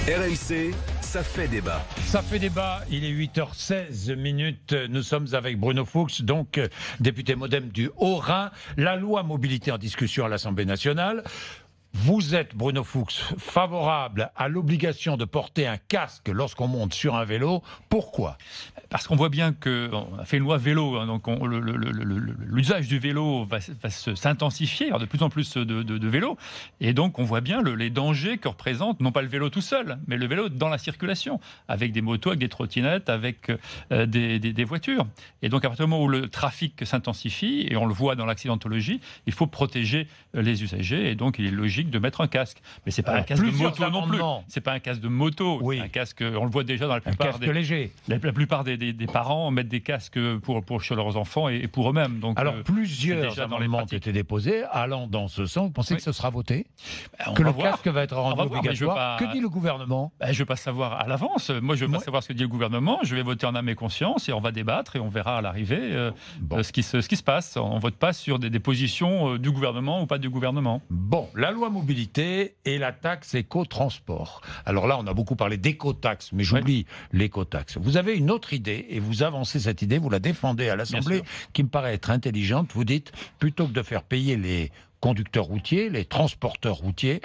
RMC, ça fait débat. Ça fait débat, il est 8h16 minutes. Nous sommes avec Bruno Fuchs, donc député MoDem du Haut-Rhin. La loi mobilité en discussion à l'Assemblée nationale. Vous êtes, Bruno Fuchs, favorable à l'obligation de porter un casque lorsqu'on monte sur un vélo. Pourquoi ? Parce qu'on voit bien qu'on a fait une loi vélo, hein, donc l'usage du vélo va s'intensifier, de plus en plus de vélos, et donc on voit bien les dangers que représente, non pas le vélo tout seul, mais le vélo dans la circulation, avec des motos, avec des trottinettes, avec des voitures. Et donc à partir du moment où le trafic s'intensifie, et on le voit dans l'accidentologie, il faut protéger les usagers, et donc il est logique de mettre un casque. Mais c'est pas un casque de moto non plus. C'est pas un casque de moto. Oui. Un casque, on le voit déjà dans la plupart casque léger. La plupart des parents mettent des casques pour chez leurs enfants et pour eux-mêmes. Donc, alors plusieurs amendements ont été déposés allant dans ce sens. Vous pensez que ce sera voté ? Que le casque va être rendu obligatoire ? Que dit le gouvernement ? Je ne veux pas savoir à l'avance. Moi, je veux pas savoir ce que dit le gouvernement. Je vais voter en âme et conscience et on va débattre et on verra à l'arrivée ce qui se passe. On ne vote pas sur des positions du gouvernement ou pas du gouvernement. Bon, la loi mobilité et la taxe éco-transport. Alors là, on a beaucoup parlé d'éco-taxe, mais j'oublie l'éco-taxe. Vous avez une autre idée et vous avancez cette idée, vous la défendez à l'Assemblée, qui me paraît être intelligente. Vous dites, plutôt que de faire payer les conducteurs routiers, les transporteurs routiers,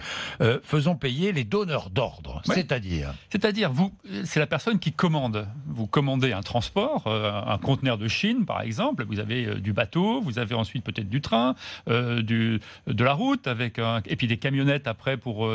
faisons payer les donneurs d'ordre. Ouais. C'est-à-dire, vous, c'est la personne qui commande. Vous commandez un transport, un conteneur de Chine, par exemple. Vous avez du bateau, vous avez ensuite peut-être du train, de la route, et puis des camionnettes après pour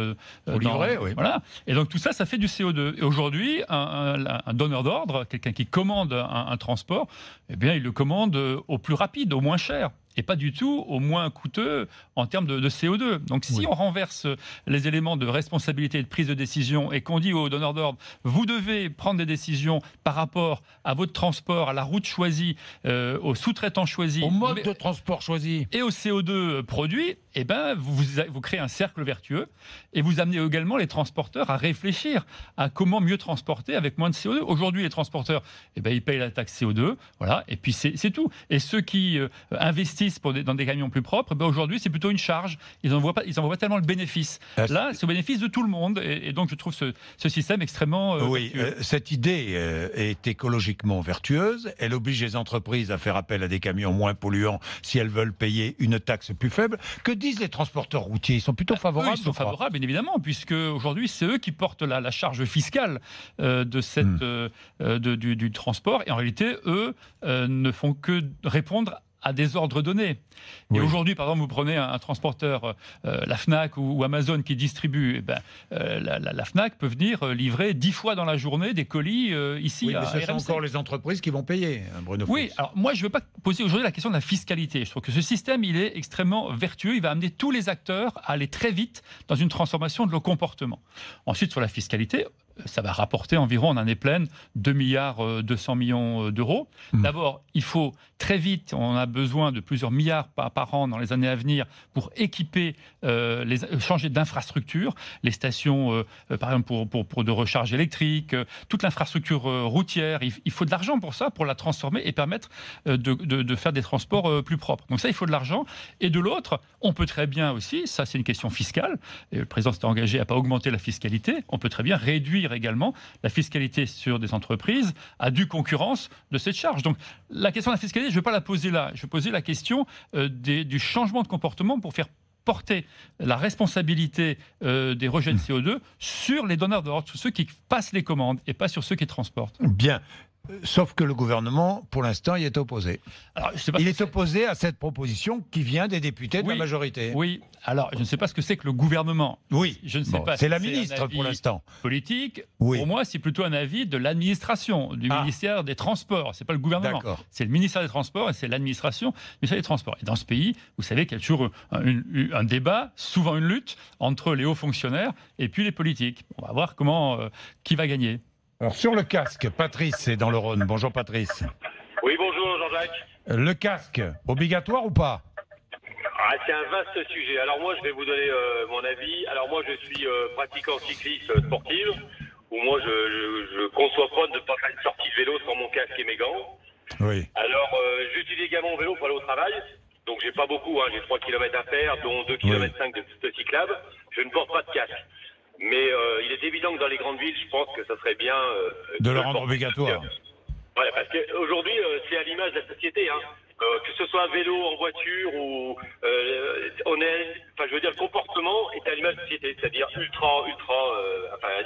livrer. Oui. Voilà. Et donc tout ça, ça fait du CO2. Et aujourd'hui, un donneur d'ordre, quelqu'un qui commande un transport, eh bien, il le commande au plus rapide, au moins cher. Et pas du tout au moins coûteux en termes de CO2. Donc si on renverse les éléments de responsabilité et de prise de décision et qu'on dit aux donneurs d'ordre, vous devez prendre des décisions par rapport à votre transport, à la route choisie, aux sous-traitants choisis, au mode de transport choisi et au CO2 produit, eh ben, vous créez un cercle vertueux et vous amenez également les transporteurs à réfléchir à comment mieux transporter avec moins de CO2. Aujourd'hui, les transporteurs, eh ben, ils payent la taxe CO2, voilà, et puis c'est tout. Et ceux qui investissent dans des camions plus propres, ben aujourd'hui c'est plutôt une charge. Ils n'en voient pas tellement le bénéfice. Là, c'est au bénéfice de tout le monde, et donc je trouve ce système extrêmement vertueux. Cette idée est écologiquement vertueuse. Elle oblige les entreprises à faire appel à des camions moins polluants si elles veulent payer une taxe plus faible. Que disent les transporteurs routiers ? Ils sont plutôt favorables. Ils sont favorables, bien évidemment, puisque aujourd'hui c'est eux qui portent la charge fiscale du transport, et en réalité eux ne font que répondre à des ordres donnés. Et aujourd'hui, par exemple, vous prenez un transporteur, la Fnac ou Amazon qui distribue, la Fnac peut venir livrer 10 fois dans la journée des colis ici à RMC. Mais ce sont encore les entreprises qui vont payer, Bruno Fuchs. Oui, alors moi je ne veux pas poser aujourd'hui la question de la fiscalité. Je trouve que ce système, il est extrêmement vertueux. Il va amener tous les acteurs à aller très vite dans une transformation de leur comportement. Ensuite, sur la fiscalité, ça va rapporter environ en année pleine 2 milliards 200 millions d'euros. D'abord, il faut très vite, on a besoin de plusieurs milliards par an dans les années à venir pour équiper, changer d'infrastructure, les stations, par exemple pour de recharge électrique, toute l'infrastructure routière. Il faut de l'argent pour ça, pour la transformer et permettre de faire des transports plus propres. Donc ça, il faut de l'argent. Et de l'autre, on peut très bien aussi, ça c'est une question fiscale, et le président s'est engagé à ne pas augmenter la fiscalité, on peut très bien réduire également la fiscalité sur des entreprises à due concurrence de cette charge. Donc la question de la fiscalité, je ne vais pas la poser là. Je vais poser la question du changement de comportement pour faire porter la responsabilité des rejets de CO2 sur les donneurs d'ordre, sur ceux qui passent les commandes et pas sur ceux qui transportent. Bien. Sauf que le gouvernement, pour l'instant, y est opposé. Alors, il est opposé à cette proposition qui vient des députés de la majorité. Oui, alors je ne sais pas ce que c'est que le gouvernement. Oui, je ne sais pas. C'est la ministre pour l'instant. Politique. Oui. Pour moi, c'est plutôt un avis de l'administration, du ministère des Transports. C'est pas le gouvernement. C'est le ministère des Transports et c'est l'administration du ministère des Transports. Et dans ce pays, vous savez qu'il y a toujours un débat, souvent une lutte entre les hauts fonctionnaires et puis les politiques. On va voir qui va gagner. Alors sur le casque, Patrice est dans le Rhône. Bonjour Patrice. Oui, bonjour Jean-Jacques. Le casque, obligatoire ou pas ? C'est un vaste sujet. Alors moi, je vais vous donner mon avis. Alors moi, je suis pratiquant cycliste sportive, où moi, je conçois pas de ne pas faire une sortie de vélo sans mon casque et mes gants. Oui. Alors, j'utilise également mon vélo pour aller au travail. Donc j'ai pas beaucoup, j'ai 3 km à faire, dont 2,5 km de cyclable. Je ne porte pas de casque. Mais il est évident que dans les grandes villes, je pense que ça serait bien de le rendre obligatoire. Ouais, parce qu'aujourd'hui, c'est à l'image de la société. Hein. Que ce soit à vélo, en voiture ou je veux dire, le comportement est à l'image de la société, c'est-à-dire ultra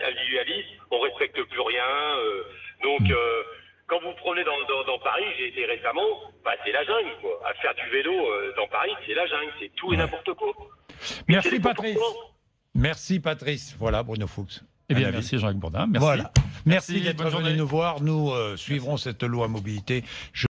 individualiste. On respecte plus rien. Quand vous prenez dans Paris, j'ai été récemment, c'est la jungle, quoi. À faire du vélo dans Paris, c'est la jungle, c'est tout et n'importe quoi. Merci Patrice. Merci Patrice. Voilà Bruno Fuchs. Eh bien, merci Jean-Luc Bourdin. Merci. Voilà. Merci d'être bonne venu journée. nous voir. Nous suivrons cette loi mobilité.